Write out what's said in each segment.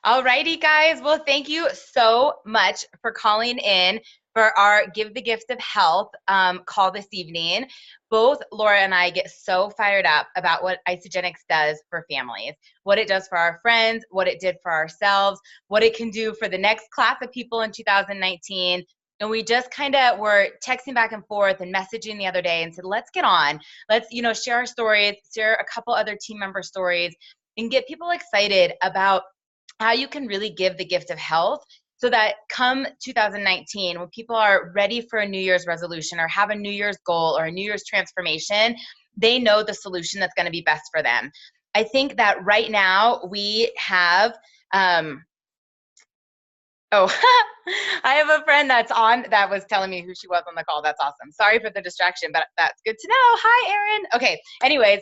Alrighty, guys. Well, thank you so much for calling in for our Give the Gift of Health call this evening. Both Laura and I get so fired up about what Isagenix does for families, what it does for our friends, what it did for ourselves, what it can do for the next class of people in 2019. And we just kind of were texting back and forth and messaging the other day and said, let's get on. Let's, share our stories, share a couple other team member stories, and get people excited about how you can really give the gift of health so that come 2019, when people are ready for a New Year's resolution or have a New Year's goal or a New Year's transformation, they know the solution that's going to be best for them. I think that right now we have, oh, I have a friend that's on that was telling me who she was on the call. That's awesome. Sorry for the distraction, but that's good to know. Hi, Erin. Okay. Anyways,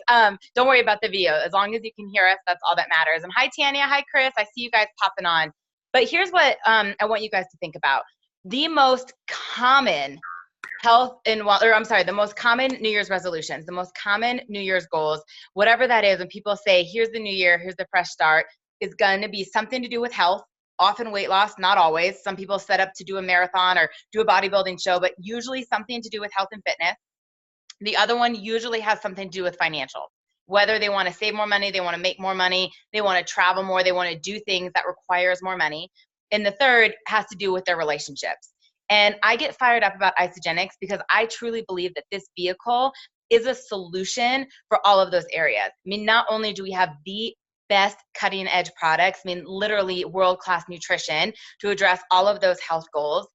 don't worry about the video. As long as you can hear us, that's all that matters. And hi, Tanya. Hi, Chris. I see you guys popping on. But here's what I want you guys to think about. The most common the most common New Year's resolutions, the most common New Year's goals, whatever that is, when people say, here's the new year, here's the fresh start, is going to be something to do with health. Often weight loss, not always. Some people set up to do a marathon or do a bodybuilding show, but usually something to do with health and fitness. The other one usually has something to do with financial. Whether they want to save more money, they want to make more money, they want to travel more, they want to do things that requires more money. And the third has to do with their relationships. And I get fired up about Isagenix because I truly believe that this vehicle is a solution for all of those areas. I mean, not only do we have the best cutting edge products, I mean, literally world-class nutrition to address all of those health goals,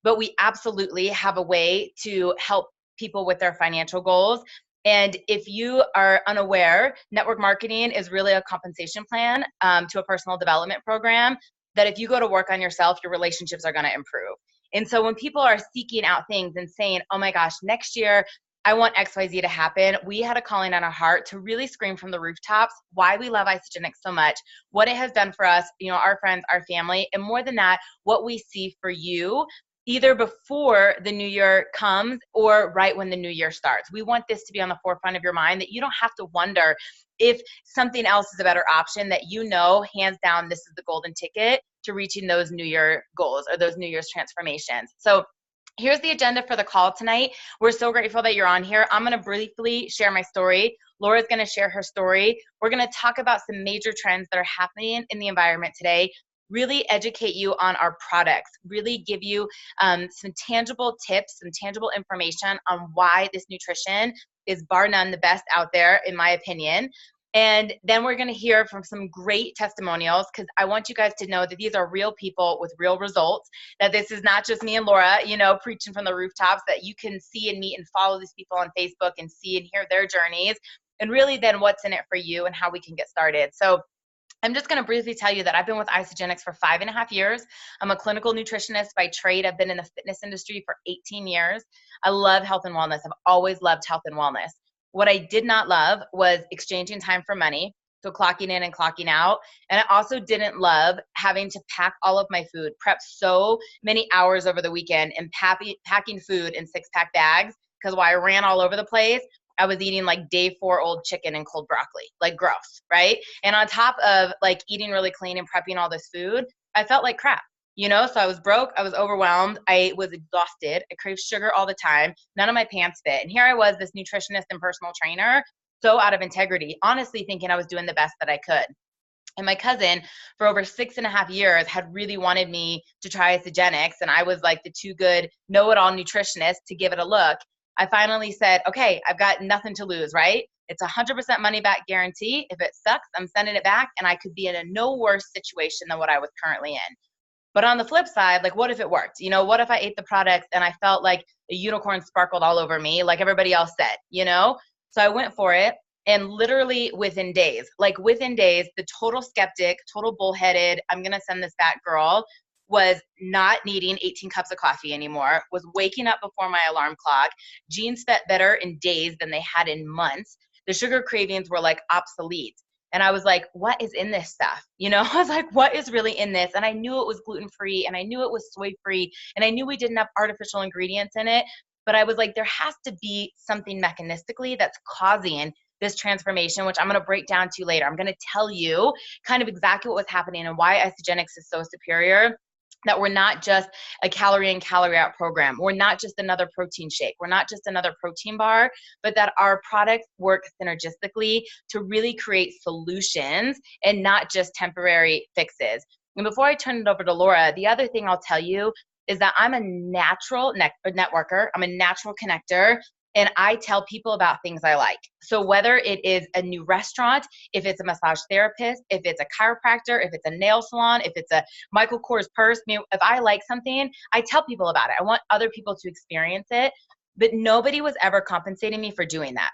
but we absolutely have a way to help people with their financial goals. And if you are unaware, network marketing is really a compensation plan to a personal development program that if you go to work on yourself, your relationships are going to improve. And so when people are seeking out things and saying, oh my gosh, next year, I want XYZ to happen, we had a calling on our heart to really scream from the rooftops why we love Isagenix so much, what it has done for us, our friends, our family, and more than that, what we see for you either before the new year comes or right when the new year starts. We want this to be on the forefront of your mind, that you don't have to wonder if something else is a better option, that hands down, this is the golden ticket to reaching those New Year goals or those New Year's transformations. So here's the agenda for the call tonight. We're so grateful that you're on here. I'm going to briefly share my story. Laura's going to share her story. We're going to talk about some major trends that are happening in the environment today, really educate you on our products, really give you some tangible tips, some tangible information on why this nutrition is bar none the best out there, in my opinion. And then we're going to hear from some great testimonials, because I want you guys to know that these are real people with real results, that this is not just me and Laura, preaching from the rooftops, that you can see and meet and follow these people on Facebook and see and hear their journeys, and really then what's in it for you and how we can get started. So I'm just going to briefly tell you that I've been with Isagenix for 5.5 years. I'm a clinical nutritionist by trade. I've been in the fitness industry for 18 years. I love health and wellness. I've always loved health and wellness. What I did not love was exchanging time for money, so clocking in and clocking out. And I also didn't love having to pack all of my food, prep so many hours over the weekend, and packing food in 6-pack bags, because while I ran all over the place, I was eating like day 4 old chicken and cold broccoli, like gross, right? And on top of like eating really clean and prepping all this food, I felt like crap, So I was broke, I was overwhelmed, I was exhausted, I craved sugar all the time, none of my pants fit. And here I was, this nutritionist and personal trainer, so out of integrity, honestly thinking I was doing the best that I could. And my cousin, for over 6.5 years, had really wanted me to try Isagenix, and I was like the too good know-it-all nutritionist to give it a look. I finally said, okay, I've got nothing to lose, right? It's 100% money back guarantee. If it sucks, I'm sending it back, and I could be in a no worse situation than what I was currently in. But on the flip side, like, what if it worked? What if I ate the products and I felt like a unicorn sparkled all over me, like everybody else said, So I went for it, and literally within days, the total skeptic, total bullheaded, I'm going to send this back girl, was not needing 18 cups of coffee anymore, was waking up before my alarm clock. Jeans fit better in days than they had in months. The sugar cravings were like obsolete. And I was like, what is in this stuff? I was like, what is really in this? And I knew it was gluten-free, and I knew it was soy-free, and I knew we didn't have artificial ingredients in it. But I was like, there has to be something mechanistically that's causing this transformation, which I'm going to break down to you later. I'm going to tell you kind of exactly what was happening and why Isagenix is so superior. That we're not just a calorie in, calorie out program. We're not just another protein shake. We're not just another protein bar, but that our products work synergistically to really create solutions and not just temporary fixes. And before I turn it over to Laura, the other thing I'll tell you is that I'm a natural networker. I'm a natural connector. And I tell people about things I like. So whether it is a new restaurant, if it's a massage therapist, if it's a chiropractor, if it's a nail salon, if it's a Michael Kors purse, if I like something, I tell people about it. I want other people to experience it, but nobody was ever compensating me for doing that.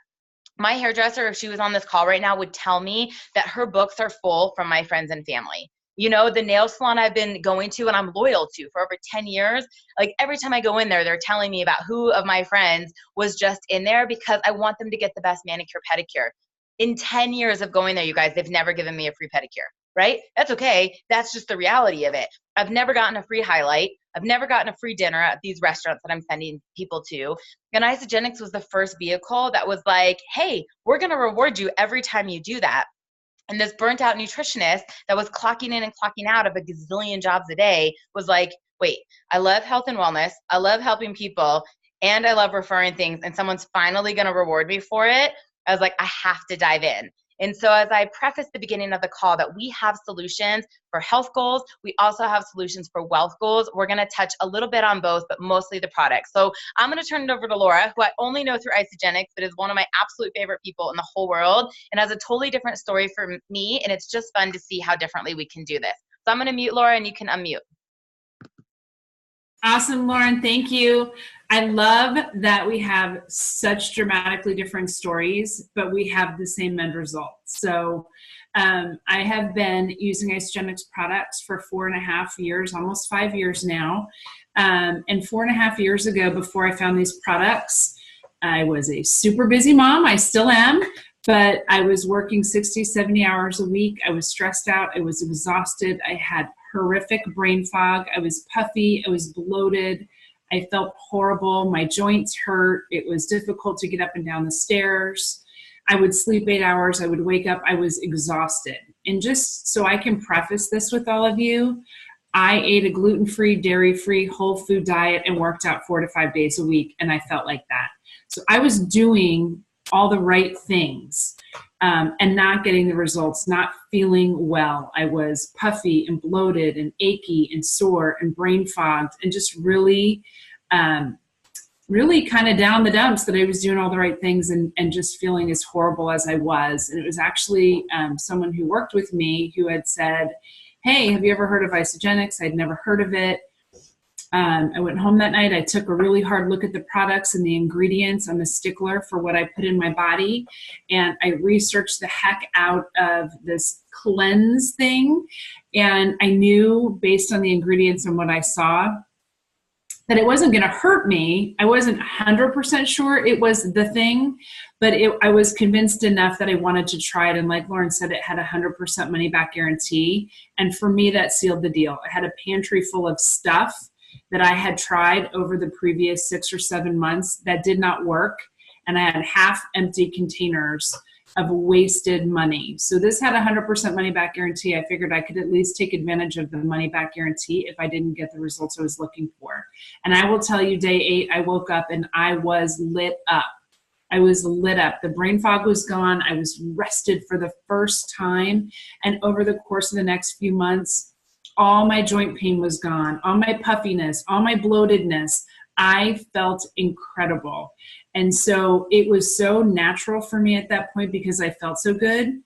My hairdresser, if she was on this call right now, would tell me that her books are full from my friends and family. You know, the nail salon I've been going to and I'm loyal to for over 10 years, like every time I go in there, they're telling me about who of my friends was just in there because I want them to get the best manicure pedicure. In 10 years of going there, you guys, they've never given me a free pedicure, right? That's okay. That's just the reality of it. I've never gotten a free highlight. I've never gotten a free dinner at these restaurants that I'm sending people to. And Isagenix was the first vehicle that was like, hey, we're going to reward you every time you do that. And this burnt out nutritionist that was clocking in and clocking out of a gazillion jobs a day was like, wait, I love health and wellness. I love helping people and I love referring things and someone's finally going to reward me for it. I was like, I have to dive in. And so as I prefaced the beginning of the call that we have solutions for health goals, we also have solutions for wealth goals. We're going to touch a little bit on both, but mostly the products. So I'm going to turn it over to Laura, who I only know through Isagenix, but is one of my absolute favorite people in the whole world and has a totally different story for me. And it's just fun to see how differently we can do this. So I'm going to mute Laura and you can unmute. Awesome, Lauren. Thank you. I love that we have such dramatically different stories, but we have the same end result. So I have been using Isagenix products for 4.5 years, almost 5 years now. And 4.5 years ago, before I found these products, I was a super busy mom. I still am, but I was working 60, 70 hours a week. I was stressed out. I was exhausted. I had horrific brain fog. I was puffy. I was bloated. I felt horrible. My joints hurt. It was difficult to get up and down the stairs. I would sleep 8 hours. I would wake up. I was exhausted. And just so I can preface this with all of you, I ate a gluten-free, dairy-free, whole food diet and worked out 4 to 5 days a week. And I felt like that. So I was doing all the right things and not getting the results, not feeling well. I was puffy and bloated and achy and sore and brain fogged and just really kind of down the dumps that I was doing all the right things and just feeling as horrible as I was. And it was actually someone who worked with me who had said, hey, have you ever heard of Isagenix? I'd never heard of it. I went home that night. I took a really hard look at the products and the ingredients. I'm a stickler for what I put in my body. And I researched the heck out of this cleanse thing. And I knew based on the ingredients and what I saw that it wasn't going to hurt me. I wasn't 100% sure it was the thing, but I was convinced enough that I wanted to try it. And like Lauren said, it had 100% money back guarantee. And for me, that sealed the deal. I had a pantry full of stuff that I had tried over the previous 6 or 7 months that did not work. And I had half empty containers of wasted money. So this had 100% money back guarantee. I figured I could at least take advantage of the money back guarantee if I didn't get the results I was looking for. And I will tell you, day 8, I woke up and I was lit up. I was lit up. The brain fog was gone. I was rested for the first time. And over the course of the next few months, all my joint pain was gone, all my puffiness, all my bloatedness. I felt incredible. And so it was so natural for me at that point because I felt so good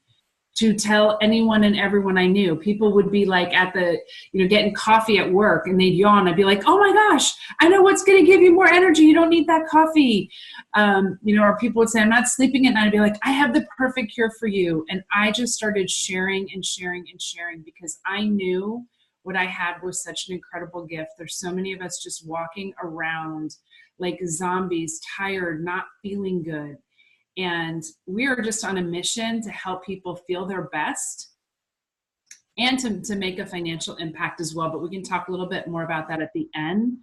to tell anyone and everyone I knew. People would be like at the, getting coffee at work and they'd yawn. I'd be like, oh my gosh, I know what's going to give you more energy. You don't need that coffee. Or people would say, I'm not sleeping at night. I'd be like, I have the perfect cure for you. And I just started sharing and sharing and sharing because I knew what I had was such an incredible gift. There's so many of us just walking around like zombies, tired, not feeling good. And we are just on a mission to help people feel their best and to make a financial impact as well. But we can talk a little bit more about that at the end.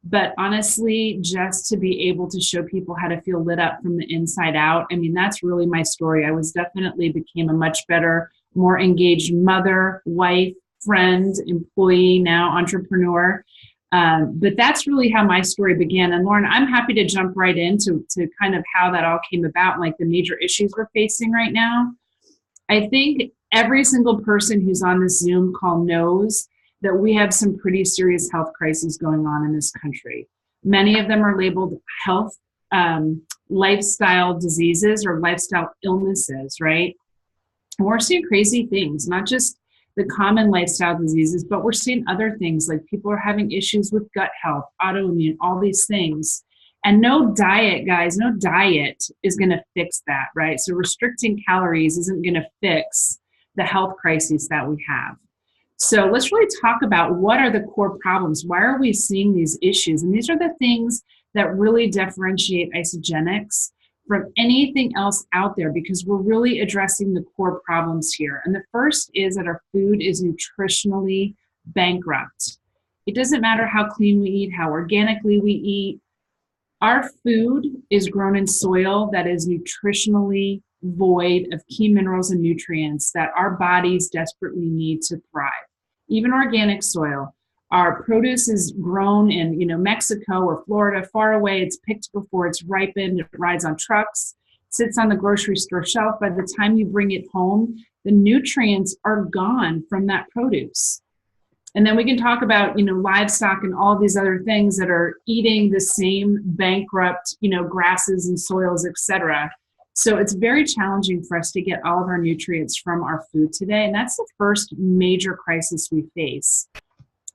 But honestly, just to be able to show people how to feel lit up from the inside out, I mean, that's really my story. I was definitely became a much better, more engaged mother, wife, friend, employee, now entrepreneur. But that's really how my story began. And Lauren, I'm happy to jump right into kind of how that all came about, like the major issues we're facing right now. I think every single person who's on this Zoom call knows that we have some pretty serious health crises going on in this country. Many of them are labeled health, lifestyle diseases or lifestyle illnesses, right? And we're seeing crazy things, not just the common lifestyle diseases, but we're seeing other things like people are having issues with gut health, autoimmune, all these things. And no diet, guys, no diet is going to fix that, right? So restricting calories isn't going to fix the health crises that we have. So let's really talk about what are the core problems. Why are we seeing these issues? And these are the things that really differentiate Isagenix from anything else out there, because we're really addressing the core problems here. And the first is that our food is nutritionally bankrupt. It doesn't matter how clean we eat, how organically we eat. Our food is grown in soil that is nutritionally void of key minerals and nutrients that our bodies desperately need to thrive. Even organic soil. Our produce is grown in, Mexico or Florida, far away. It's picked before it's ripened. It rides on trucks, sits on the grocery store shelf. By the time you bring it home, the nutrients are gone from that produce. And then we can talk about, livestock and all these other things that are eating the same bankrupt, grasses and soils, etc. So it's very challenging for us to get all of our nutrients from our food today. And that's the first major crisis we face.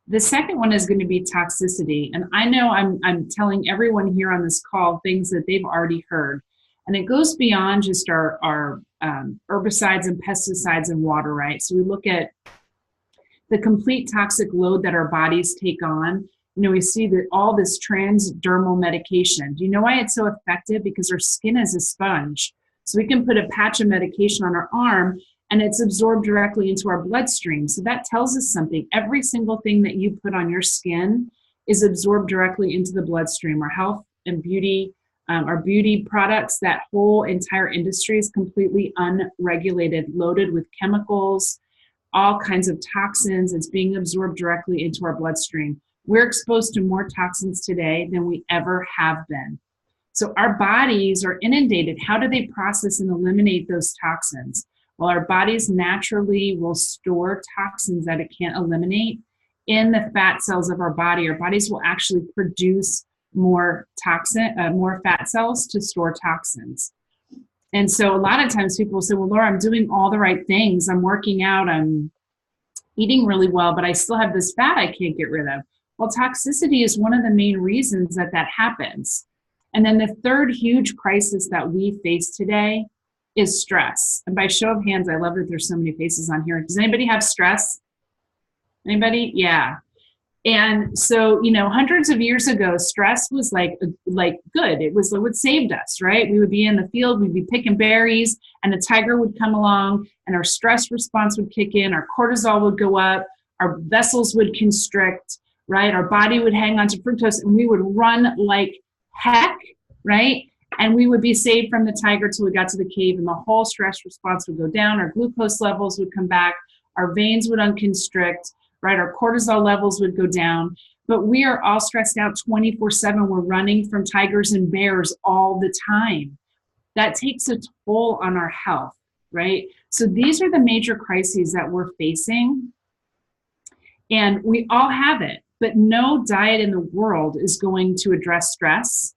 The second one is going to be toxicity. And I know I'm telling everyone here on this call things that they've already heard. And it goes beyond just our herbicides and pesticides in water, right? So we look at the complete toxic load that our bodies take on. We see that all this transdermal medication. Do you know why it's so effective? Because our skin is a sponge. So we can put a patch of medication on our arm and it's absorbed directly into our bloodstream. So that tells us something. Every single thing that you put on your skin is absorbed directly into the bloodstream. Our health and beauty, our beauty products, that whole entire industry is completely unregulated, loaded with chemicals, all kinds of toxins. It's being absorbed directly into our bloodstream. We're exposed to more toxins today than we ever have been. So our bodies are inundated. How do they process and eliminate those toxins? Well, our bodies naturally will store toxins that it can't eliminate in the fat cells of our body. Our bodies will actually produce more fat cells to store toxins. And so a lot of times people will say, well, Laura, I'm doing all the right things. I'm working out, I'm eating really well, but I still have this fat I can't get rid of. Well, toxicity is one of the main reasons that happens. And then the third huge crisis that we face today is stress. And by show of hands, I love that there's so many faces on here. Does anybody have stress? Anybody? Yeah. And so, hundreds of years ago, stress was like good. It was what saved us, right? We would be in the field, we'd be picking berries, and a tiger would come along, and our stress response would kick in, our cortisol would go up, our vessels would constrict, right? Our body would hang on to fructose, and we would run like heck, right? And we would be saved from the tiger till we got to the cave, and the whole stress response would go down, our glucose levels would come back, our veins would unconstrict, right? Our cortisol levels would go down, but we are all stressed out 24/7. We're running from tigers and bears all the time. That takes a toll on our health, right? So these are the major crises that we're facing, and we all have it, but no diet in the world is going to address stress,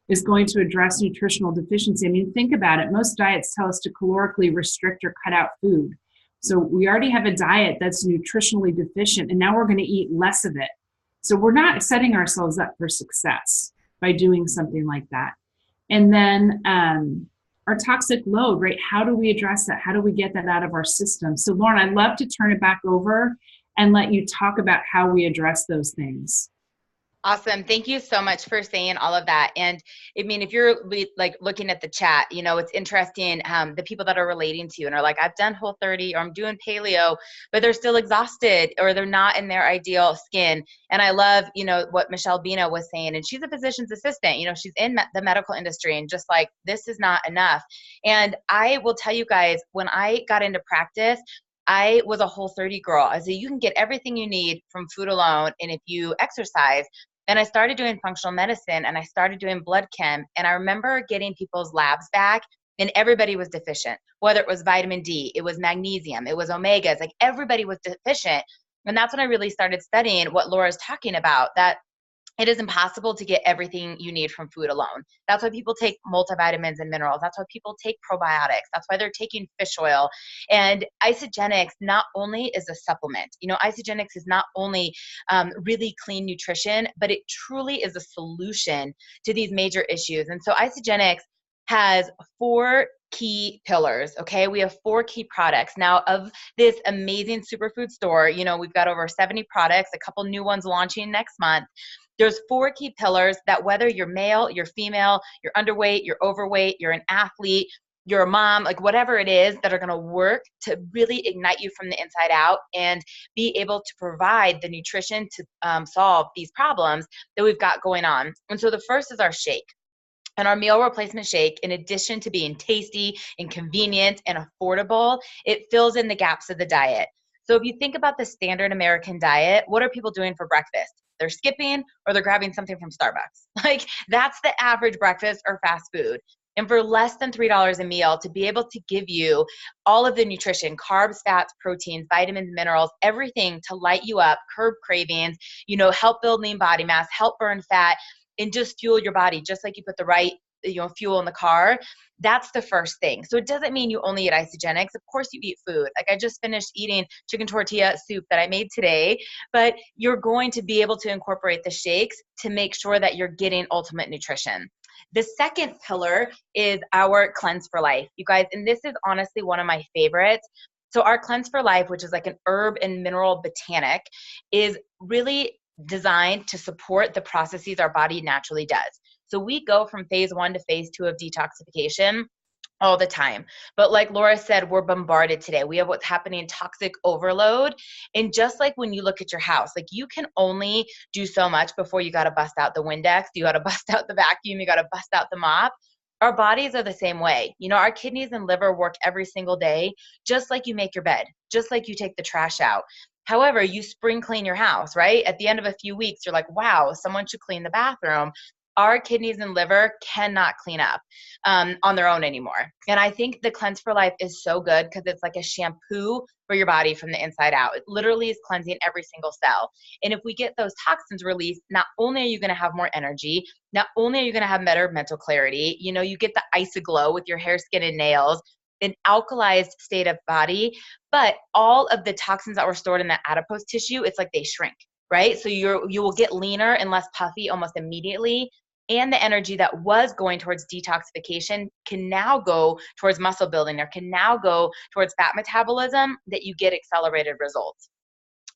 is going to address nutritional deficiency. I mean, think about it. Most diets tell us to calorically restrict or cut out food. So we already have a diet that's nutritionally deficient, and now we're going to eat less of it. So we're not setting ourselves up for success by doing something like that. And then our toxic load, right? How do we address that? How do we get that out of our system? So Lauren, I'd love to turn it back over and let you talk about how we address those things. Awesome. Thank you so much for saying all of that. And I mean, if you're like looking at the chat, you know, it's interesting, the people that are relating to you and are like, I've done Whole30 or I'm doing paleo, but they're still exhausted or they're not in their ideal skin. And I love, you know, what Michelle Bina was saying, and she's a physician's assistant, you know, she's in the medical industry and just like, this is not enough. And I will tell you guys, when I got into practice, I was a Whole30 girl. I said, you can get everything you need from food alone. And if you exercise, and I started doing functional medicine and I started doing blood chem. And I remember getting people's labs back and everybody was deficient, whether it was vitamin D, it was magnesium, it was omegas, like everybody was deficient. And that's when I really started studying what Laura's talking about, that it is impossible to get everything you need from food alone. That's why people take multivitamins and minerals. That's why people take probiotics. That's why they're taking fish oil. And isogenics not only is a supplement, you know, isogenics is not only really clean nutrition, but it truly is a solution to these major issues. And so isogenics has 4 key pillars. Okay. We have 4 key products. Now, of this amazing superfood store, you know, we've got over 70 products, a couple new ones launching next month. There's 4 key pillars that whether you're male, you're female, you're underweight, you're overweight, you're an athlete, you're a mom, like whatever it is, that are going to work to really ignite you from the inside out and be able to provide the nutrition to solve these problems that we've got going on. And so the first is our shake. And our meal replacement shake, in addition to being tasty and convenient and affordable, it fills in the gaps of the diet. So if you think about the standard American diet, what are people doing for breakfast? They're skipping or they're grabbing something from Starbucks. Like that's the average breakfast or fast food. And for less than $3 a meal, to be able to give you all of the nutrition, carbs, fats, proteins, vitamins, minerals, everything to light you up, curb cravings, you know, help build lean body mass, help burn fat, and just fuel your body, just like you put the right, you know, fuel in the car. That's the first thing. So it doesn't mean you only eat isogenics. Of course you eat food. Like I just finished eating chicken tortilla soup that I made today, but you're going to be able to incorporate the shakes to make sure that you're getting ultimate nutrition. The second pillar is our Cleanse for Life, you guys, and this is honestly one of my favorites. So our Cleanse for Life, which is like an herb and mineral botanic, is really designed to support the processes our body naturally does. So we go from phase 1 to phase 2 of detoxification all the time. But like Laura said, we're bombarded today. We have what's happening, toxic overload. And just like when you look at your house, like you can only do so much before you got to bust out the Windex, you got to bust out the vacuum, you got to bust out the mop. Our bodies are the same way. You know, our kidneys and liver work every single day, just like you make your bed, just like you take the trash out. However, you spring clean your house, right? At the end of a few weeks, you're like, wow, someone should clean the bathroom. Our kidneys and liver cannot clean up on their own anymore. And I think the Cleanse for Life is so good because it's like a shampoo for your body from the inside out. It literally is cleansing every single cell. And if we get those toxins released, not only are you going to have more energy, not only are you going to have better mental clarity, you know, you get the ice-aglow with your hair, skin, and nails, an alkalized state of body, but all of the toxins that were stored in that adipose tissue, it's like they shrink, right? So you will get leaner and less puffy almost immediately. And the energy that was going towards detoxification can now go towards muscle building, or can now go towards fat metabolism, that you get accelerated results.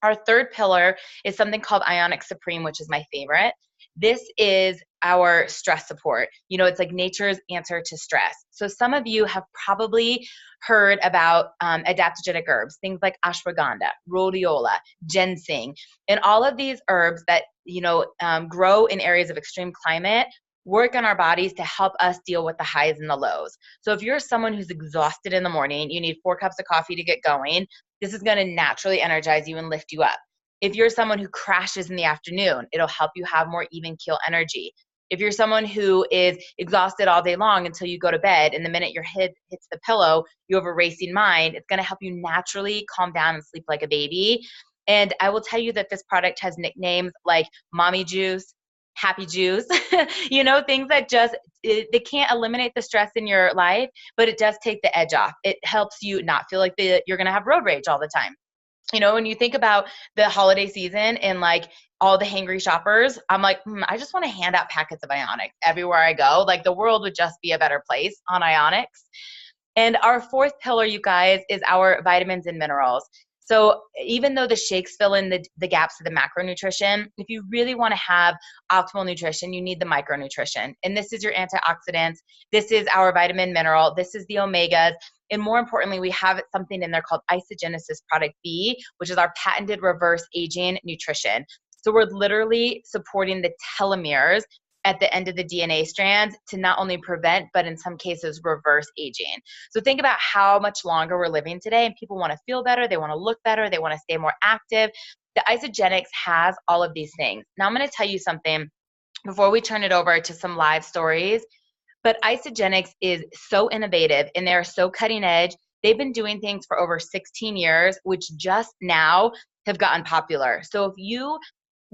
Our third pillar is something called Ionic Supreme, which is my favorite. This is our stress support. You know, it's like nature's answer to stress. So some of you have probably heard about adaptogenic herbs, things like ashwagandha, rhodiola, ginseng, and all of these herbs that, you know, grow in areas of extreme climate work on our bodies to help us deal with the highs and the lows. So if you're someone who's exhausted in the morning, you need 4 cups of coffee to get going, this is going to naturally energize you and lift you up. If you're someone who crashes in the afternoon, it'll help you have more even keel energy. If you're someone who is exhausted all day long until you go to bed, and the minute your head hits the pillow, you have a racing mind, it's going to help you naturally calm down and sleep like a baby. And I will tell you that this product has nicknames like mommy juice, happy juice, you know, things that just, they can't eliminate the stress in your life, but it does take the edge off. It helps you not feel like you're going to have road rage all the time. You know, when you think about the holiday season and like all the hangry shoppers, I'm like, I just want to hand out packets of Ionics everywhere I go. Like the world would just be a better place on Ionics. And our fourth pillar, you guys, is our vitamins and minerals. So even though the shakes fill in the gaps of the macronutrition, if you really want to have optimal nutrition, you need the micronutrition. And this is your antioxidants. This is our vitamin mineral. This is the omegas. And more importantly, we have something in there called Isogenesis Product B, which is our patented reverse aging nutrition. So we're literally supporting the telomeres at the end of the DNA strands to not only prevent, but in some cases, reverse aging. So think about how much longer we're living today, and people want to feel better, they want to look better, they want to stay more active. The Isogenics has all of these things. Now I'm going to tell you something before we turn it over to some live stories. But Isogenics is so innovative and they're so cutting edge. They've been doing things for over 16 years, which just now have gotten popular. So if you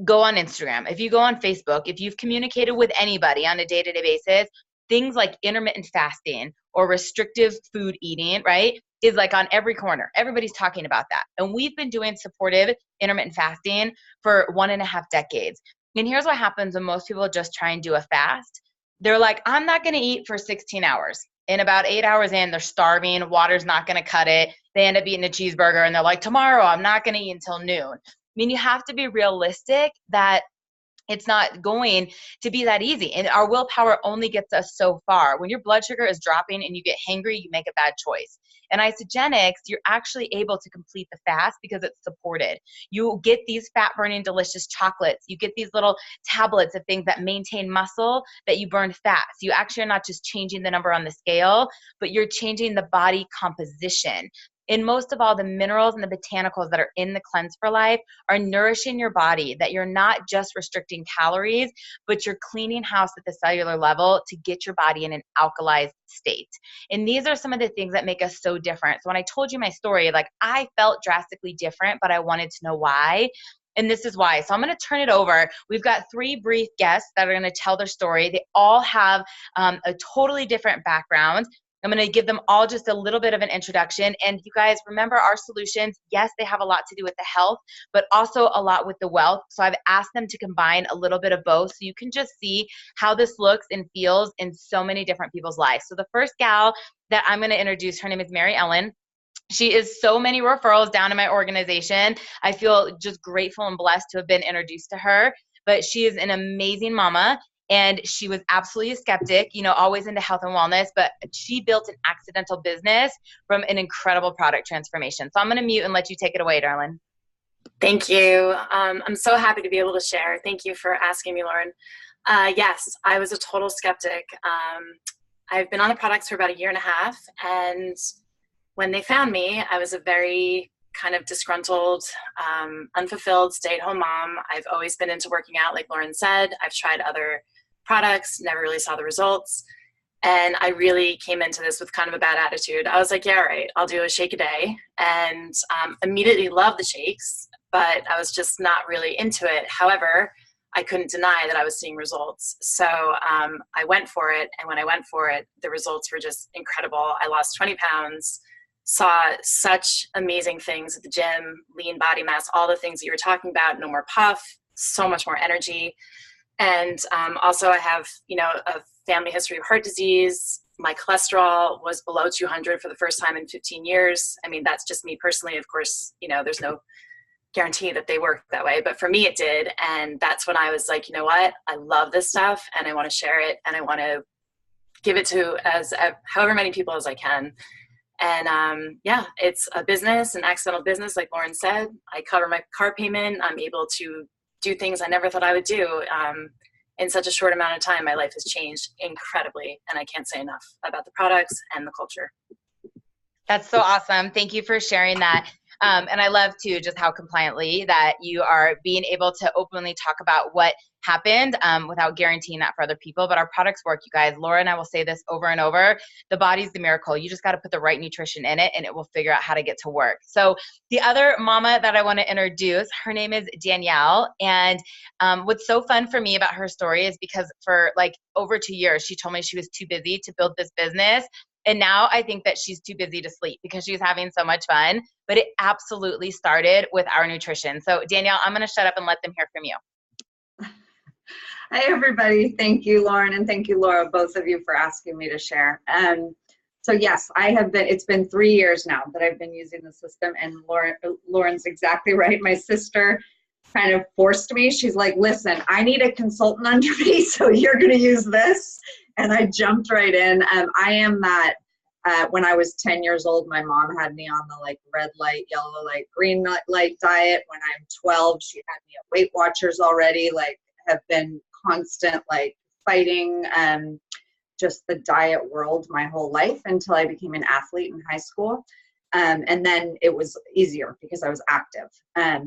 go on Instagram, if you go on Facebook, if you've communicated with anybody on a day-to-day basis, things like intermittent fasting or restrictive food eating, right, is like on every corner. Everybody's talking about that. And we've been doing supportive intermittent fasting for 1.5 decades. And here's what happens when most people just try and do a fast. They're like, I'm not going to eat for 16 hours. And about 8 hours in, they're starving. Water's not going to cut it. They end up eating a cheeseburger and they're like, tomorrow, I'm not going to eat until noon. I mean, you have to be realistic that it's not going to be that easy. And our willpower only gets us so far. When your blood sugar is dropping and you get hangry, you make a bad choice. And Isogenics, you're actually able to complete the fast because it's supported. You get these fat-burning, delicious chocolates. You get these little tablets of things that maintain muscle that you burn fat. So you actually are not just changing the number on the scale, but you're changing the body composition. And most of all, the minerals and the botanicals that are in the Cleanse for Life are nourishing your body, that you're not just restricting calories, but you're cleaning house at the cellular level to get your body in an alkalized state. And these are some of the things that make us so different. So when I told you my story, like I felt drastically different, but I wanted to know why. And this is why. So I'm going to turn it over. We've got 3 brief guests that are going to tell their story. They all have a totally different background. I'm going to give them all just a little bit of an introduction. And you guys remember our solutions. Yes, they have a lot to do with the health, but also a lot with the wealth. So I've asked them to combine a little bit of both so you can just see how this looks and feels in so many different people's lives. So the first gal that I'm going to introduce, her name is Mary Ellen. She is so many referrals down in my organization. I feel just grateful and blessed to have been introduced to her, but she is an amazing mama. And she was absolutely a skeptic, you know, always into health and wellness, but she built an accidental business from an incredible product transformation. So I'm going to mute and let you take it away, darling. Thank you. I'm so happy to be able to share. Thank you for asking me, Lauren. Yes, I was a total skeptic. I've been on the products for about 1.5 years, and when they found me, I was a very kind of disgruntled, unfulfilled stay-at-home mom. I've always been into working out, like Lauren said. I've tried other products, never really saw the results. And I really came into this with kind of a bad attitude. I was like, yeah, all right, I'll do a shake a day. And immediately loved the shakes, but I was just not really into it. However, I couldn't deny that I was seeing results. So I went for it. And when I went for it, the results were just incredible. I lost 20 pounds, saw such amazing things at the gym, lean body mass, all the things that you were talking about, no more puff, so much more energy. And also I have, you know, a family history of heart disease. My cholesterol was below 200 for the first time in 15 years. I mean, that's just me personally. Of course, you know, there's no guarantee that they work that way, but for me it did. And that's when I was like, you know what, I love this stuff and I want to share it and I want to give it to however many people as I can. And yeah, it's a business, an accidental business, like Lauren said. I cover my car payment. I'm able to do things I never thought I would do. In such a short amount of time, my life has changed incredibly, and I can't say enough about the products and the culture. That's so awesome. Thank you for sharing that. And I love too just how compliantly that you are being able to openly talk about what happened without guaranteeing that for other people. But our products work, you guys. Laura and I will say this over and over. The body's the miracle. You just got to put the right nutrition in it and it will figure out how to get to work. So the other mama that I want to introduce, her name is Danielle. And what's so fun for me about her story is because for like over 2 years, she told me she was too busy to build this business. And now I think that she's too busy to sleep because she's having so much fun. But it absolutely started with our nutrition. So Danielle, I'm going to shut up and let them hear from you. Hi, everybody. Thank you, Lauren, and thank you, Laura, both of you for asking me to share. So yes, it's been 3 years now that I've been using the system, and Lauren's exactly right. My sister kind of forced me. She's like, listen, I need a consultant under me, so you're going to use this. And I jumped right in. I am that, when I was 10 years old, my mom had me on the like red light, yellow light, green light diet. When I'm 12, she had me at Weight Watchers already, like have been constant, like fighting just the diet world my whole life until I became an athlete in high school. And then it was easier because I was active.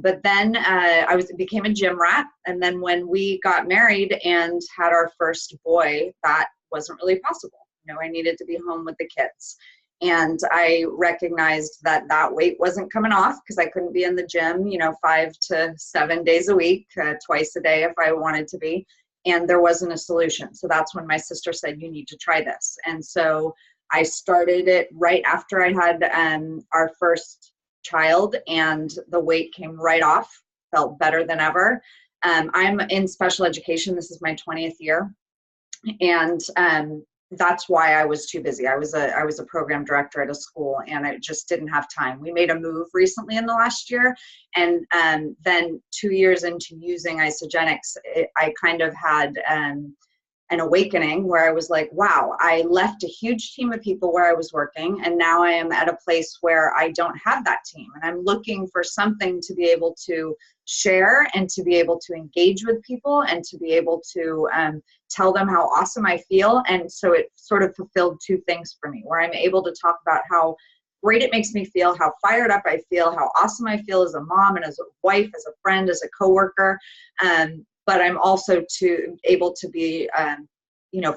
But then I became a gym rat. And then when we got married and had our first boy, that wasn't really possible. You know, I needed to be home with the kids. And I recognized that that weight wasn't coming off because I couldn't be in the gym, 5 to 7 days a week, twice a day if I wanted to be. And there wasn't a solution. So that's when my sister said, you need to try this. And so I started it right after I had our first child, and the weight came right off, felt better than ever. I'm in special education. This is my 20th year. And that's why I was too busy. I was a program director at a school, and I just didn't have time. We made a move recently in the last year, and then 2 years into using Isogenics, I kind of had an awakening where I was like, wow, I left a huge team of people where I was working, and now I am at a place where I don't have that team, and I'm looking for something to be able to share and to be able to engage with people and to be able to tell them how awesome I feel. And so it sort of fulfilled two things for me, where I'm able to talk about how great it makes me feel, how fired up I feel, how awesome I feel as a mom and as a wife, as a friend, as a coworker. But I'm also able to be,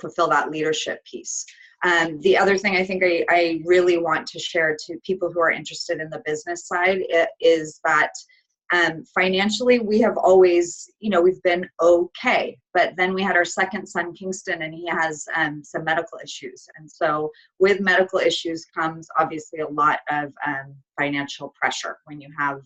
fulfill that leadership piece. The other thing I think I really want to share to people who are interested in the business side is that financially, we have always, we've been okay. But then we had our second son, Kingston, and he has some medical issues. And so with medical issues comes obviously a lot of financial pressure when you have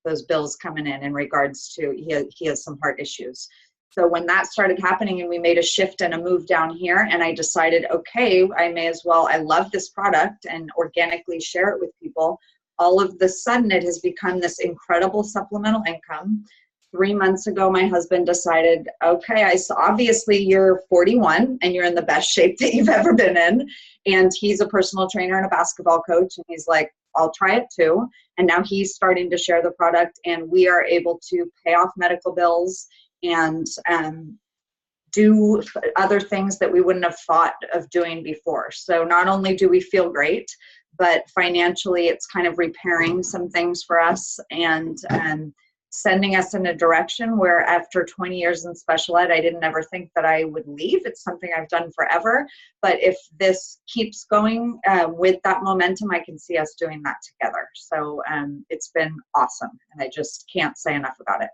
those bills coming in regards to, he has some heart issues. So when that started happening and we made a shift and a move down here, and I decided, okay, I may as well, I love this product and organically share it with people. All of the sudden it has become this incredible supplemental income. 3 months ago, my husband decided, okay, obviously you're 41 and you're in the best shape that you've ever been in. And he's a personal trainer and a basketball coach. And he's like, I'll try it too. And now he's starting to share the product, and we are able to pay off medical bills and do other things that we wouldn't have thought of doing before. So not only do we feel great, but financially it's kind of repairing some things for us and sending us in a direction where after 20 years in special ed, I didn't ever think that I would leave. It's something I've done forever. But if this keeps going with that momentum, I can see us doing that together. So it's been awesome, and I just can't say enough about it.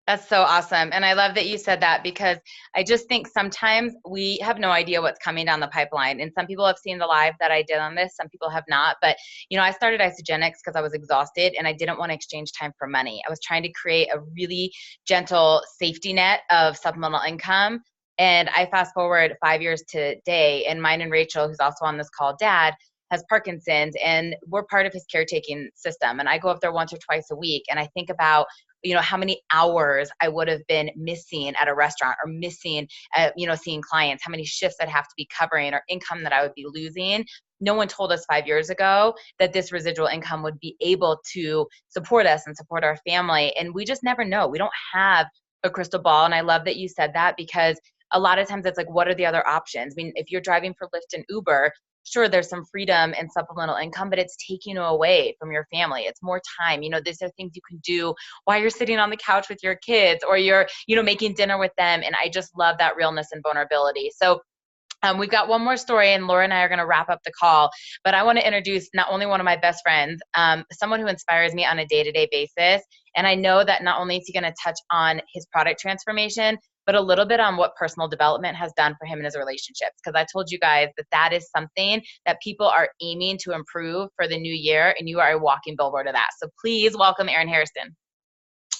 That's so awesome. And I love that you said that, because I just think sometimes we have no idea what's coming down the pipeline. And some people have seen the live that I did on this. Some people have not. But, I started Isogenics because I was exhausted and I didn't want to exchange time for money. I was trying to create a really gentle safety net of supplemental income. And I fast forward 5 years today, and mine and Rachel, who's also on this call, Dad, has Parkinson's, and we're part of his caretaking system. And I go up there once or twice a week, and I think about how many hours I would have been missing at a restaurant, or missing, seeing clients, how many shifts I'd have to be covering, or income that I would be losing. No one told us 5 years ago that this residual income would be able to support us and support our family. And we just never know. We don't have a crystal ball. And I love that you said that, because a lot of times it's like, what are the other options? I mean, if you're driving for Lyft and Uber, sure, there's some freedom and supplemental income, but it's taking you away from your family. It's more time. These are things you can do while you're sitting on the couch with your kids, or you're, making dinner with them. And I just love that realness and vulnerability. So we've got one more story, and Laura and I are going to wrap up the call, but I want to introduce not only one of my best friends, someone who inspires me on a day-to-day basis. And I know that not only is he going to touch on his product transformation, but a little bit on what personal development has done for him in his relationships. Because I told you guys that is something that people are aiming to improve for the new year, and you are a walking billboard of that. So please welcome Aaron Harrison.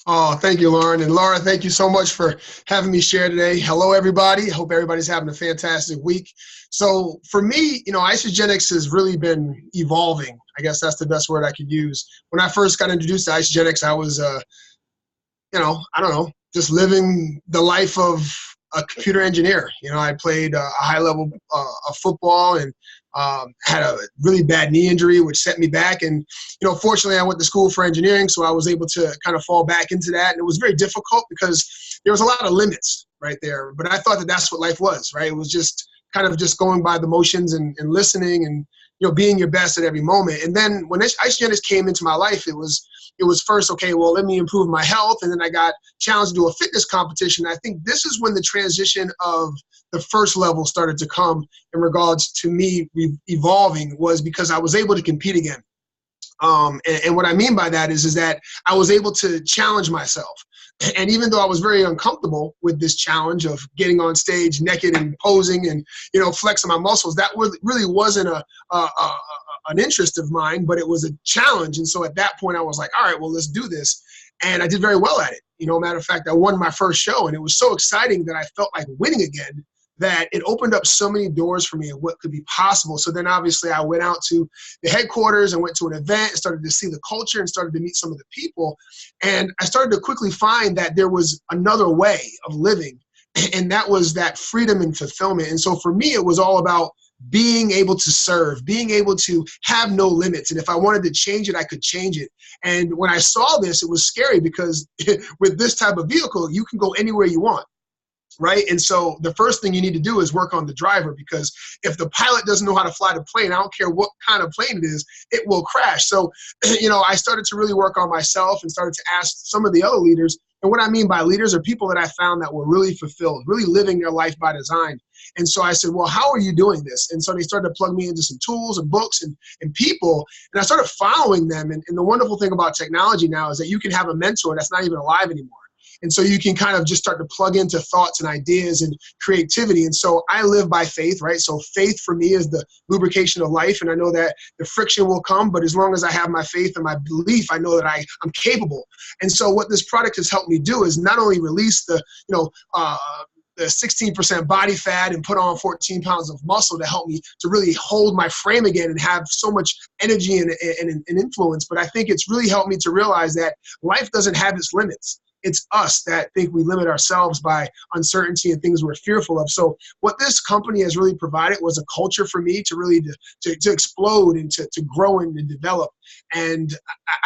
Oh, thank you, Lauren. And Laura, thank you so much for having me share today. Hello, everybody. Hope everybody's having a fantastic week. So for me, isogenics has really been evolving. I guess that's the best word I could use. When I first got introduced to isogenics, I was, I don't know, just living the life of a computer engineer. I played a high level of football and had a really bad knee injury, which set me back. And, fortunately, I went to school for engineering, so I was able to kind of fall back into that. And it was very difficult because there was a lot of limits right there. But I thought that that's what life was, right? It was just kind of just going by the motions and listening and, being your best at every moment. And then when isogenics came into my life, it was first, okay, well, let me improve my health. And then I got challenged to do a fitness competition. I think this is when the transition of the first level started to come in regards to me evolving, was because I was able to compete again. And what I mean by that is that I was able to challenge myself. And even though I was very uncomfortable with this challenge of getting on stage naked and posing and, flexing my muscles, that really wasn't an interest of mine, but it was a challenge. And so at that point, I was like, all right, well, let's do this. And I did very well at it. Matter of fact, I won my first show, and it was so exciting that I felt like winning again, that it opened up so many doors for me of what could be possible. So then obviously I went out to the headquarters and went to an event and started to see the culture and started to meet some of the people. And I started to quickly find that there was another way of living, and that was that freedom and fulfillment. And so for me, it was all about being able to serve, being able to have no limits. And if I wanted to change it, I could change it. And when I saw this, it was scary because with this type of vehicle, you can go anywhere you want. Right. And so the first thing you need to do is work on the driver, because if the pilot doesn't know how to fly the plane, I don't care what kind of plane it is, it will crash. So, I started to really work on myself and started to ask some of the other leaders. And what I mean by leaders are people that I found that were really fulfilled, really living their life by design. And so I said, well, how are you doing this? And so they started to plug me into some tools and books and people. And I started following them. And the wonderful thing about technology now is that you can have a mentor that's not even alive anymore. And so you can kind of just start to plug into thoughts and ideas and creativity. And so I live by faith, right? So faith for me is the lubrication of life. And I know that the friction will come, but as long as I have my faith and my belief, I know that I'm capable. And so what this product has helped me do is not only release the 16% body fat and put on 14 pounds of muscle to help me to really hold my frame again and have so much energy and influence, but I think it's really helped me to realize that life doesn't have its limits. It's us that think we limit ourselves by uncertainty and things we're fearful of. So what this company has really provided was a culture for me to really to explode and to grow and develop. And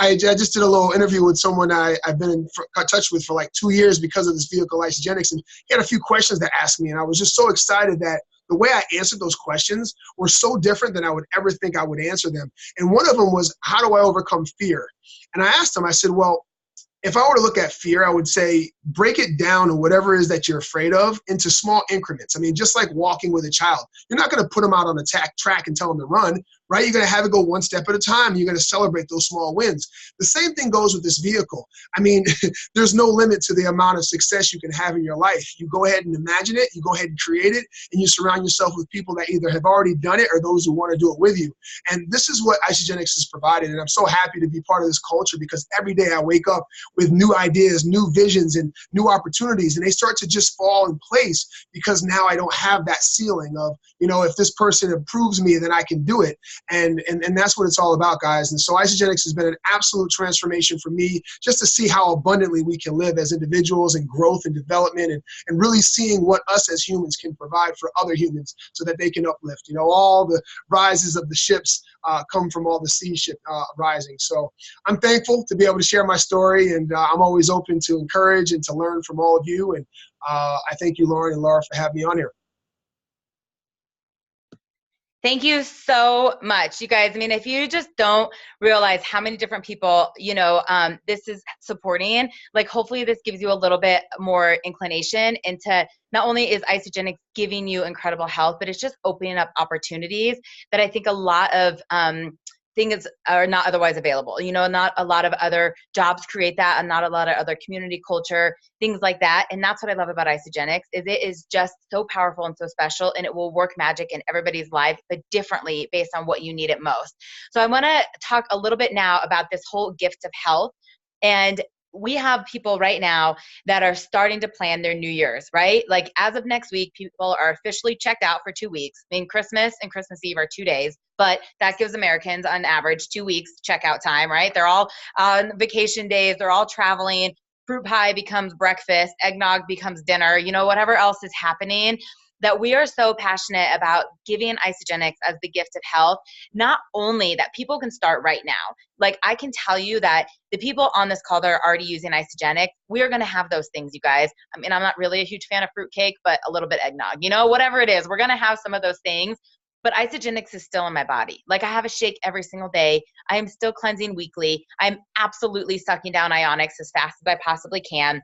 I just did a little interview with someone I've been in touch with for like 2 years because of this vehicle isogenics, and he had a few questions to ask me, and I was just so excited that the way I answered those questions were so different than I would ever think I would answer them. And one of them was, how do I overcome fear? And I asked him, I said, well, if I were to look at fear, I would say break it down to whatever it is that you're afraid of into small increments. I mean, just like walking with a child. You're not going to put them out on a track and tell them to run, right? You're going to have it go one step at a time. You're going to celebrate those small wins. The same thing goes with this vehicle. I mean, there's no limit to the amount of success you can have in your life. You go ahead and imagine it, you go ahead and create it, and you surround yourself with people that either have already done it or those who want to do it with you. And this is what isogenics has provided. And I'm so happy to be part of this culture, because every day I wake up with new ideas, new visions, and new opportunities, and they start to just fall in place because now I don't have that ceiling of, if this person approves me, then I can do it. And that's what it's all about, guys. And so isogenics has been an absolute transformation for me, just to see how abundantly we can live as individuals, and growth and development, and really seeing what us as humans can provide for other humans so that they can uplift. All the rises of the ships come from all the sea ship rising. So I'm thankful to be able to share my story, and I'm always open to encourage and to learn from all of you. And I thank you, Lauren and Laura, for having me on here. Thank you so much, you guys. I mean, if you just don't realize how many different people, this is supporting, like, hopefully this gives you a little bit more inclination into not only is isogenics giving you incredible health, but it's just opening up opportunities that I think a lot of things are not otherwise available. Not a lot of other jobs create that, and not a lot of other community culture, things like that. And that's what I love about isogenics, is it is just so powerful and so special, and it will work magic in everybody's life, but differently based on what you need it most. So I want to talk a little bit now about this whole gift of health. And we have people right now that are starting to plan their New Year's, right? Like as of next week, people are officially checked out for 2 weeks. I mean, Christmas and Christmas Eve are 2 days, but that gives Americans on average 2 weeks checkout time, right? They're all on vacation days. They're all traveling. Fruit pie becomes breakfast. Eggnog becomes dinner, whatever else is happening. That we are so passionate about giving Isagenix as the gift of health, not only that people can start right now. Like I can tell you that the people on this call that are already using Isagenix, we are going to have those things, you guys. I mean, I'm not really a huge fan of fruitcake, but a little bit eggnog, whatever it is, we're going to have some of those things. But Isagenix is still in my body. Like I have a shake every single day. I am still cleansing weekly. I'm absolutely sucking down ionics as fast as I possibly can.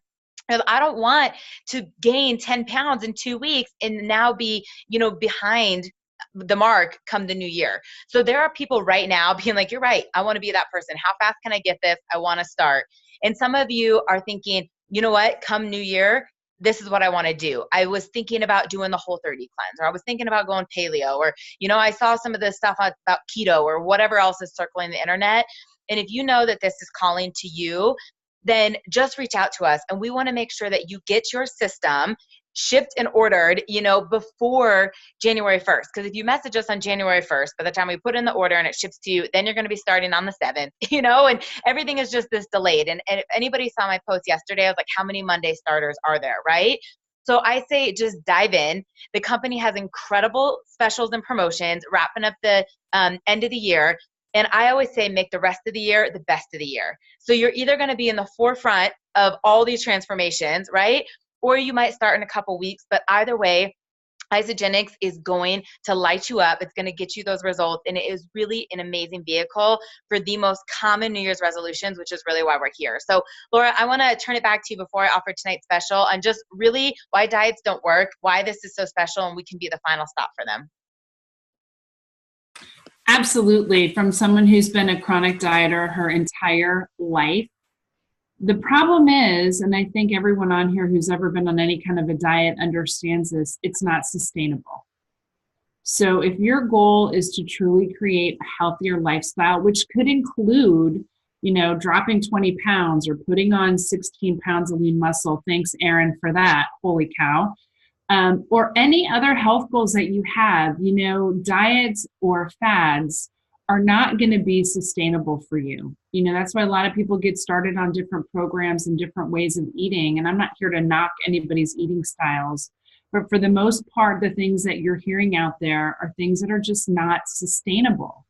I don't want to gain 10 pounds in 2 weeks and now be, behind the mark come the new year. So there are people right now being like, you're right. I want to be that person. How fast can I get this? I want to start. And some of you are thinking, you know what, come new year, this is what I want to do. I was thinking about doing the Whole30 cleanse, or I was thinking about going paleo, or, I saw some of this stuff about keto or whatever else is circling the internet. And if you know that this is calling to you, then just reach out to us. And we want to make sure that you get your system shipped and ordered, before January 1st. Because if you message us on January 1st, by the time we put in the order and it ships to you, then you're going to be starting on the 7th, and everything is just this delayed. And if anybody saw my post yesterday, I was like, how many Monday starters are there, right? So I say just dive in. The company has incredible specials and promotions wrapping up the end of the year. And I always say make the rest of the year the best of the year. So you're either going to be in the forefront of all these transformations, right? Or you might start in a couple weeks. But either way, Isagenix is going to light you up. It's going to get you those results. And it is really an amazing vehicle for the most common New Year's resolutions, which is really why we're here. So Laura, I want to turn it back to you before I offer tonight's special on just really why diets don't work, why this is so special, and we can be the final stop for them. Absolutely. From someone who's been a chronic dieter her entire life. The problem is, and I think everyone on here who's ever been on any kind of a diet understands this, it's not sustainable. So if your goal is to truly create a healthier lifestyle, which could include, dropping 20 pounds or putting on 16 pounds of lean muscle, thanks Erin for that, holy cow. Or any other health goals that you have, diets or fads are not going to be sustainable for you. That's why a lot of people get started on different programs and different ways of eating. And I'm not here to knock anybody's eating styles, but for the most part, the things that you're hearing out there are things that are just not sustainable.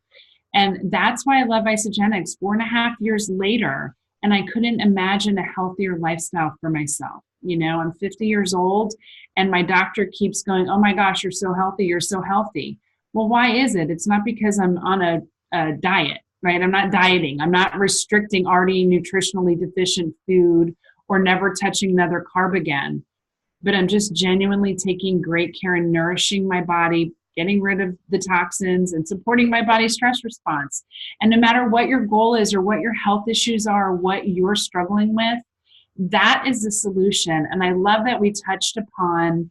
And that's why I love Isagenix 4.5 years later. And I couldn't imagine a healthier lifestyle for myself. I'm 50 years old and my doctor keeps going, oh my gosh, you're so healthy. You're so healthy. Well, why is it? It's not because I'm on a diet, right? I'm not dieting. I'm not restricting already nutritionally deficient food or never touching another carb again. But I'm just genuinely taking great care and nourishing my body, getting rid of the toxins and supporting my body's stress response. And no matter what your goal is or what your health issues are, or what you're struggling with, that is the solution. And I love that we touched upon,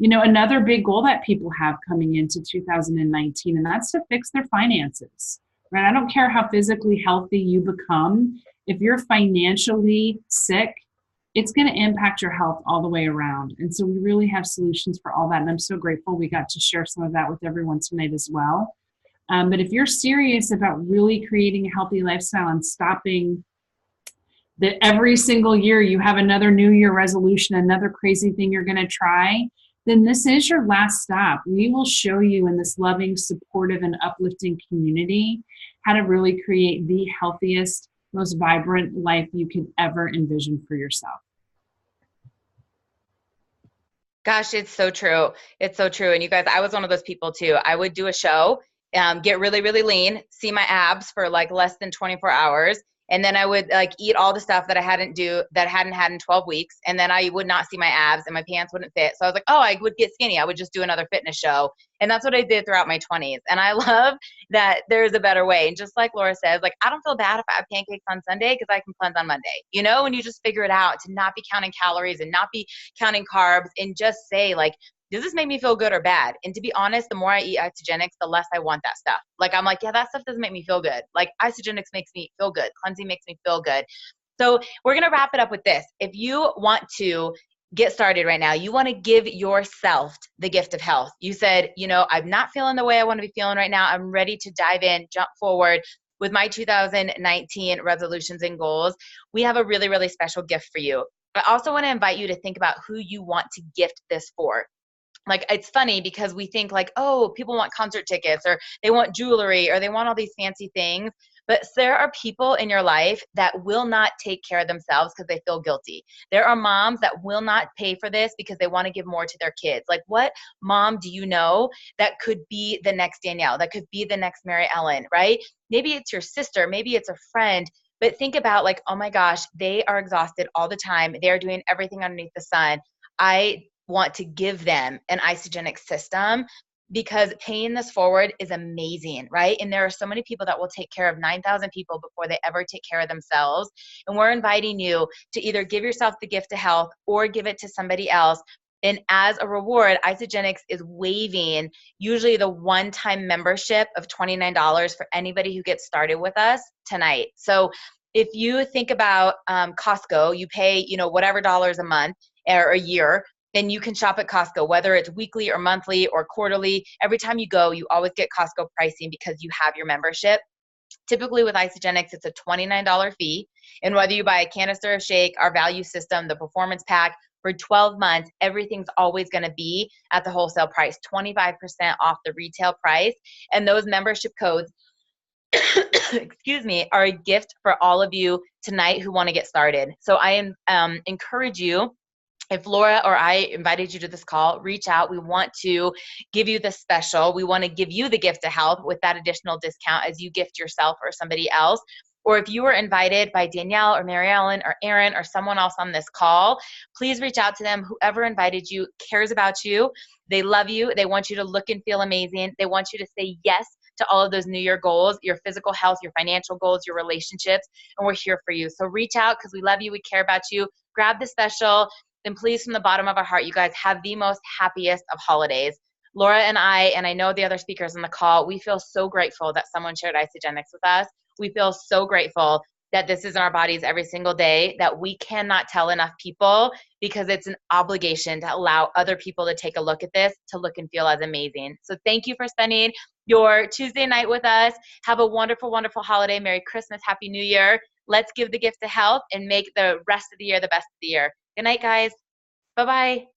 another big goal that people have coming into 2019, and that's to fix their finances, right? I don't care how physically healthy you become. If you're financially sick, it's going to impact your health all the way around. And so we really have solutions for all that. And I'm so grateful we got to share some of that with everyone tonight as well. But if you're serious about really creating a healthy lifestyle and stopping that every single year you have another New Year resolution, another crazy thing you're going to try, then this is your last stop. We will show you in this loving, supportive, and uplifting community how to really create the healthiest, most vibrant life you could ever envision for yourself. Gosh, it's so true. It's so true. And you guys, I was one of those people too. I would do a show, get really, really lean, see my abs for like less than 24 hours. And then I would like eat all the stuff that I hadn't had in 12 weeks. And then I would not see my abs and my pants wouldn't fit. So I was like, oh, I would get skinny. I would just do another fitness show. And that's what I did throughout my 20s. And I love that there's a better way. And just like Laura says, like, I don't feel bad if I have pancakes on Sunday because I can cleanse on Monday, and you just figure it out to not be counting calories and not be counting carbs and just say like, does this make me feel good or bad? And to be honest, the more I eat Isagenix, the less I want that stuff. Like, I'm like, yeah, that stuff doesn't make me feel good. Like, Isagenix makes me feel good. Cleansing makes me feel good. So we're going to wrap it up with this. If you want to get started right now, you want to give yourself the gift of health. You said, I'm not feeling the way I want to be feeling right now. I'm ready to dive in, jump forward with my 2019 resolutions and goals. We have a really, really special gift for you. I also want to invite you to think about who you want to gift this for. Like, it's funny because we think like, oh, people want concert tickets or they want jewelry or they want all these fancy things. But there are people in your life that will not take care of themselves because they feel guilty. There are moms that will not pay for this because they want to give more to their kids. Like, what mom do you know that could be the next Danielle, that could be the next Mary Ellen, right? Maybe it's your sister, maybe it's a friend. But think about like, oh my gosh, they are exhausted all the time. They're doing everything underneath the sun. I want to give them an isogenic system because paying this forward is amazing, right? And there are so many people that will take care of 9,000 people before they ever take care of themselves. And we're inviting you to either give yourself the gift of health or give it to somebody else. And as a reward, Isagenix is waiving usually the one-time membership of $29 for anybody who gets started with us tonight. So if you think about Costco, you pay, whatever dollars a month or a year, then you can shop at Costco, whether it's weekly or monthly or quarterly. Every time you go, you always get Costco pricing because you have your membership. Typically with Isagenix, it's a $29 fee. And whether you buy a canister of shake, our value system, the performance pack, for 12 months, everything's always going to be at the wholesale price, 25% off the retail price. And those membership codes, excuse me, are a gift for all of you tonight who want to get started. So I encourage you, if Laura or I invited you to this call, reach out. We want to give you the special. We want to give you the gift of health with that additional discount as you gift yourself or somebody else. Or if you were invited by Danielle or Mary Ellen or Aaron or someone else on this call, please reach out to them. Whoever invited you cares about you. They love you. They want you to look and feel amazing. They want you to say yes to all of those New Year goals, your physical health, your financial goals, your relationships, and we're here for you. So reach out because we love you. We care about you. Grab the special. Then please, from the bottom of our heart, you guys have the most happiest of holidays. Laura and I know the other speakers on the call, we feel so grateful that someone shared Isagenix with us. We feel so grateful that this is in our bodies every single day, that we cannot tell enough people because it's an obligation to allow other people to take a look at this, to look and feel as amazing. So thank you for spending your Tuesday night with us. Have a wonderful, wonderful holiday. Merry Christmas. Happy New Year. Let's give the gift of health and make the rest of the year the best of the year. Good night, guys. Bye-bye.